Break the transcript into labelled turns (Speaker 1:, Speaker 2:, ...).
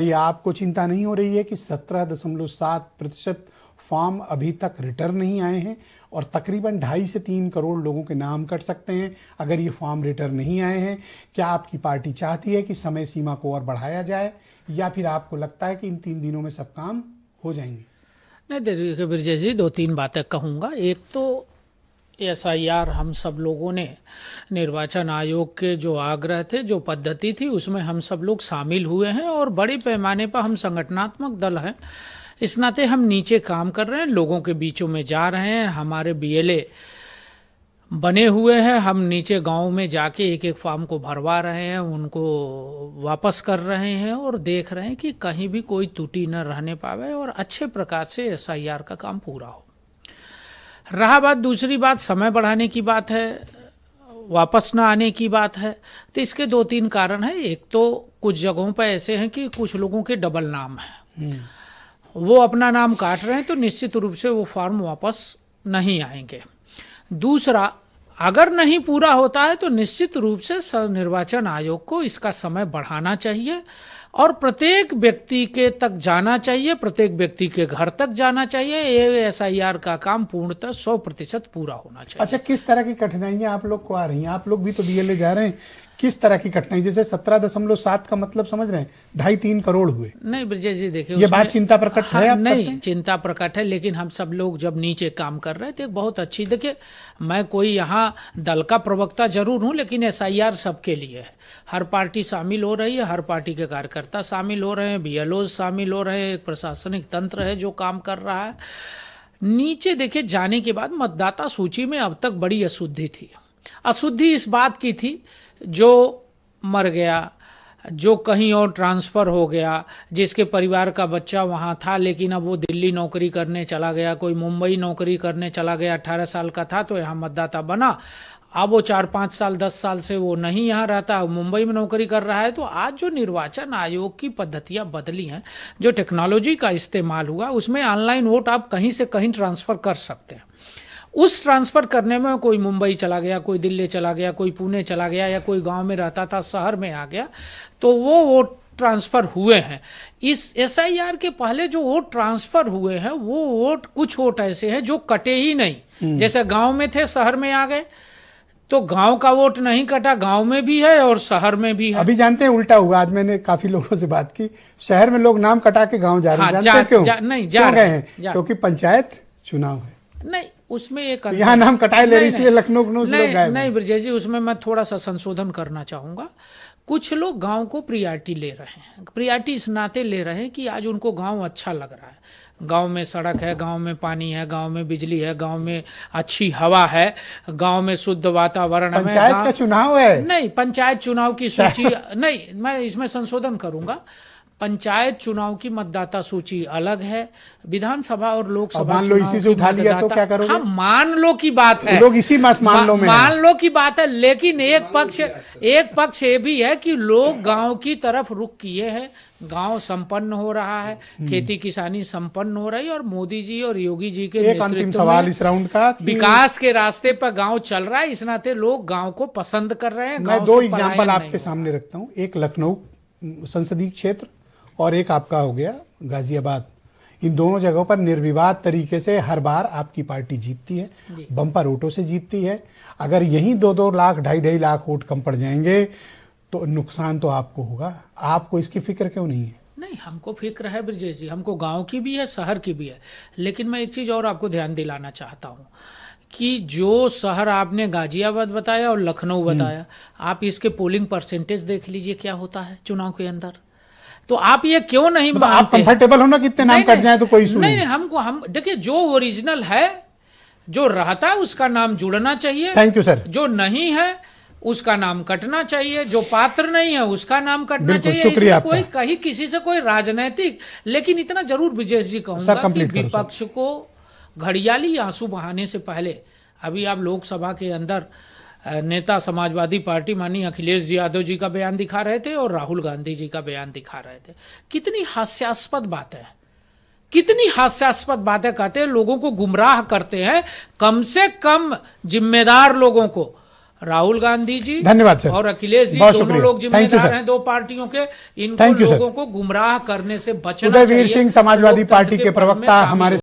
Speaker 1: ये आपको चिंता नहीं हो रही है कि 17.7% फॉर्म अभी तक रिटर्न नहीं आए हैं और तकरीबन 2.5 से 3 करोड़ लोगों के नाम कट सकते हैं अगर ये फॉर्म रिटर्न नहीं आए हैं? क्या आपकी पार्टी चाहती है कि समय सीमा को और बढ़ाया जाए या फिर आपको लगता है कि इन 3 दिनों में सब काम हो जाएंगे?
Speaker 2: नहीं, देखिए ब्रजेश जी, 2-3 बातें कहूँगा। एक तो SIR हम सब लोगों ने निर्वाचन आयोग के जो आग्रह थे, जो पद्धति थी, उसमें हम सब लोग शामिल हुए हैं और बड़े पैमाने पर हम संगठनात्मक दल हैं। इस नाते हम नीचे काम कर रहे हैं, लोगों के बीचों में जा रहे हैं। हमारे BLA बने हुए हैं, हम नीचे गांव में जाके एक एक फॉर्म को भरवा रहे हैं, उनको वापस कर रहे हैं और देख रहे हैं कि कहीं भी कोई त्रुटि न रहने पावे और अच्छे प्रकार से SIR का काम पूरा हो। रहा बात, दूसरी बात समय बढ़ाने की बात है, वापस न आने की बात है, तो इसके 2-3 कारण हैं। एक तो कुछ जगहों पर ऐसे हैं कि कुछ लोगों के डबल नाम हैं, वो अपना नाम काट रहे हैं, तो निश्चित रूप से वो फॉर्म वापस नहीं आएंगे। दूसरा, अगर नहीं पूरा होता है तो निश्चित रूप से निर्वाचन आयोग को इसका समय बढ़ाना चाहिए और प्रत्येक व्यक्ति के तक जाना चाहिए, प्रत्येक व्यक्ति के घर तक जाना चाहिए। ये SIR का काम पूर्णतः 100% पूरा होना चाहिए।
Speaker 1: अच्छा, किस तरह की कठिनाइयां आप लोग को आ रही हैं? आप लोग भी तो BLA जा रहे हैं, किस तरह की कठिनाई? जैसे 17.7 का मतलब समझ रहे हैं, 2.5-3 करोड़ हुए।
Speaker 2: नहीं ब्रजेश जी, देखिए
Speaker 1: ये बात चिंता प्रकट है? आप
Speaker 2: नहीं, चिंता प्रकट है, लेकिन हम सब लोग जब नीचे काम कर रहे थे, बहुत अच्छी, देखिए मैं कोई यहाँ दल का प्रवक्ता जरूर हूँ, लेकिन SIR सबके लिए है। हर पार्टी शामिल हो रही है, हर पार्टी के कार्यकर्ता शामिल हो रहे हैं, BLOs शामिल हो रहे हैं, एक प्रशासनिक तंत्र है जो काम कर रहा है। नीचे देखिए जाने के बाद मतदाता सूची में अब तक बड़ी अशुद्धि थी। अशुद्धि इस बात की थी, जो मर गया, जो कहीं और ट्रांसफ़र हो गया, जिसके परिवार का बच्चा वहाँ था लेकिन अब वो दिल्ली नौकरी करने चला गया, कोई मुंबई नौकरी करने चला गया, 18 साल का था तो यहाँ मतदाता बना, अब वो 4-5 साल 10 साल से वो नहीं यहाँ रहता, मुंबई में नौकरी कर रहा है। तो आज जो निर्वाचन आयोग की पद्धतियाँ बदली हैं, जो टेक्नोलॉजी का इस्तेमाल हुआ, उसमें ऑनलाइन वोट आप कहीं से कहीं ट्रांसफ़र कर सकते हैं। उस ट्रांसफ़र करने में कोई मुंबई चला गया, कोई दिल्ली चला गया, कोई पुणे चला गया, या कोई गांव में रहता था शहर में आ गया, तो वो वोट ट्रांसफ़र हुए हैं। इस SIR के पहले जो वोट ट्रांसफ़र हुए हैं, वो वोट, कुछ वोट ऐसे हैं जो कटे ही नहीं। जैसे गांव में थे, शहर में आ गए, तो गांव का वोट नहीं कटा, गांव में भी है और शहर में भी है।
Speaker 1: अभी जानते हैं उल्टा हुआ, आज मैंने काफी लोगों से बात की, शहर में लोग नाम कटा के गांव जा रहे हैं। जानते हैं क्यों?
Speaker 2: नहीं,
Speaker 1: क्यों गए हैं? क्योंकि पंचायत चुनाव है।
Speaker 2: नहीं, उसमें एक
Speaker 1: यहाँ नाम कटाए ले रहे, इसलिए लखनऊ लोग गए।
Speaker 2: नहीं ब्रजेश जी, उसमें मैं थोड़ा सा संशोधन करना चाहूँगा। कुछ लोग गांव को प्रियॉरिटी ले रहे हैं, प्रियॉरिटी इस नाते ले रहे हैं कि आज उनको गांव अच्छा लग रहा है, गांव में सड़क है, गांव में पानी है, गांव में बिजली है, गांव में अच्छी हवा है, गांव में शुद्ध वातावरण है।
Speaker 1: पंचायत का चुनाव है।
Speaker 2: नहीं, पंचायत चुनाव की सूची नहीं, मैं इसमें संशोधन करूंगा। पंचायत चुनाव की मतदाता सूची अलग है, विधानसभा और लोकसभा
Speaker 1: मान लो इसी से उठा लिया तो क्या करोगे?
Speaker 2: हाँ, मान लो की बात है,
Speaker 1: लोग इसी मान लो में
Speaker 2: मान लो की बात है, लेकिन एक पक्ष ये भी है कि लोग गांव की तरफ रुख किए हैं, गांव संपन्न हो रहा है, खेती किसानी संपन्न हो रही है और मोदी जी और योगी जी के
Speaker 1: एक अंतिम सवाल इस राउंड का,
Speaker 2: विकास के रास्ते पर गांव चल रहा है। इस नाते लोग गांव को पसंद कर रहे हैं।
Speaker 1: मैं 2 एग्जाम्पल आपके सामने रखता हूँ, एक लखनऊ संसदीय क्षेत्र और एक आपका हो गया गाजियाबाद। इन दोनों जगहों पर निर्विवाद तरीके से हर बार आपकी पार्टी जीतती है, बम्पर वोटों से जीतती है। अगर यही 2-2 लाख 2.5 लाख वोट कम पड़ जाएंगे तो नुकसान तो आपको होगा। आपको इसकी फिक्र क्यों नहीं है?
Speaker 2: नहीं, हमको फिक्र है ब्रजेश जी, हमको गांव की भी है, शहर की भी है। लेकिन मैं एक चीज़ और आपको ध्यान दिलाना चाहता हूँ कि जो शहर आपने गाजियाबाद बताया और लखनऊ बताया, आप इसके पोलिंग परसेंटेज देख लीजिए क्या होता है चुनाव के अंदर। तो आप ये क्यों नहीं मानते?
Speaker 1: आप कंफर्टेबल हो ना कितने नाम कट जाए तो कोई इशू
Speaker 2: नहीं। हम देखिए, जो ओरिजिनल है, जो रहता है, उसका नाम जुड़ना चाहिए।
Speaker 1: Thank you sir.
Speaker 2: जो नहीं है उसका नाम कटना चाहिए, जो पात्र नहीं है उसका नाम कटना चाहिए।
Speaker 1: शुक्रिया।
Speaker 2: कोई कहीं किसी से कोई राजनीतिक, लेकिन इतना जरूर विजय जी कहूंगा कि विपक्ष को घड़ियाली आंसू बहाने से पहले, अभी आप लोकसभा के अंदर नेता समाजवादी पार्टी माननीय अखिलेश यादव जी का बयान दिखा रहे थे और राहुल गांधी जी का बयान दिखा रहे थे। कितनी हास्यास्पद बात है, कितनी हास्यास्पद बातें कहते हैं, लोगों को गुमराह करते हैं। कम से कम जिम्मेदार लोगों को, राहुल गांधी जी
Speaker 1: धन्यवाद सर
Speaker 2: और अखिलेश जी
Speaker 1: बहुत
Speaker 2: दोनों
Speaker 1: शुक्रिया।
Speaker 2: लोग
Speaker 1: थैंक यू
Speaker 2: जिम्मेदार
Speaker 1: सर।
Speaker 2: हैं दो पार्टियों के। इनको
Speaker 1: थैंक यू सर।
Speaker 2: लोगों को गुमराह करने से बचना
Speaker 1: उदयवीर
Speaker 2: चाहिए।
Speaker 1: सिंह समाजवादी
Speaker 2: लोकतंत्र
Speaker 1: पार्टी के
Speaker 2: पथ में
Speaker 1: प्रवक्ता
Speaker 2: शामिल
Speaker 1: हमारे